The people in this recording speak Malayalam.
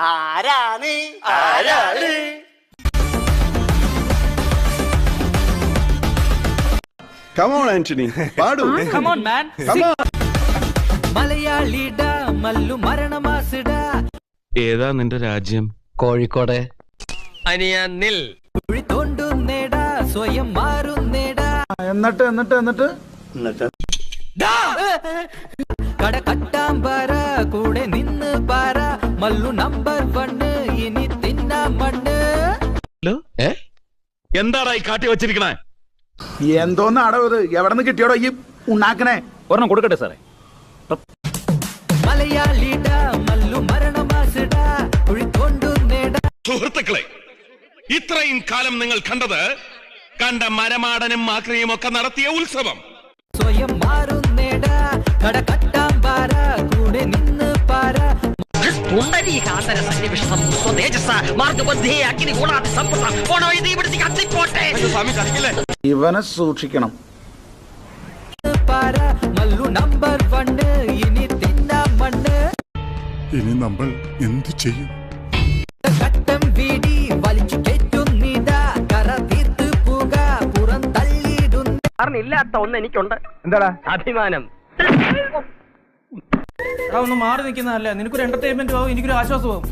ആരാണ് ആരാണ് Come on, Anthony. പാടു. Come on, man. Come on. മലയാളിട Mallu മരണമാസിട. ഏതാ നിന്റെ രാജ്യം? കോഴിക്കോട്. അനിയനിൽ കുഴി തോണ്ടുന്നേട സ്വയം മാറുന്നേട. എന്നിട്ട് കട കട്ടാമ്പാറ കൂടെ നിന്ന് പാറ മല്ലു നമ്പർ 1 ഇനി തിന്നാ മണ്ണ്. എന്താടാ ഈ കാട്ടി വെച്ചിരിക്കണേ? എന്തോന്ന് അടവ് എവിടെ നിന്ന് കിട്ടിയോടോ ഈ ഉണ്ടാക്കണേ? ഒരെണ്ണം കൊടുക്കട്ടെ സാറേ. മലയാളിട മല്ലു മരണമാസിട കുഴി തോണ്ടുന്നേട. സുഹൃത്തുക്കളെ, ഇത്രയും കാലം നിങ്ങൾ കണ്ട മരമാടനും മാക്രിയും ഒക്കെ നടത്തിയ ഉത്സവം സ്വയം മാറുന്നേട കട കട്ടാമ്പാറ കൂടെ നിന്ന് പാറ. ഇവനെ സൂക്ഷിക്കണം. പാറ മല്ലു നമ്പർ 1 ഇനി തിന്നാ മണ്ണ്. ഇനി നമ്മൾ എന്ത് ചെയ്യും? കട്ടം വീടി വലിച്ചു കയറ്റുന്നിതാ കറ തീർത്ത് പുക പുറം തള്ളിയിടുന്ന. ഇല്ലാത്ത ഒന്ന് എനിക്കുണ്ട്. എന്താടാ? അഭിമാനം. ഒന്ന് മാറി നിൽക്കുന്നതല്ല, നിനക്കൊരു എന്റർടൈൻമെന്റ് ആവും, എനിക്കൊരു ആശ്വാസമാവും.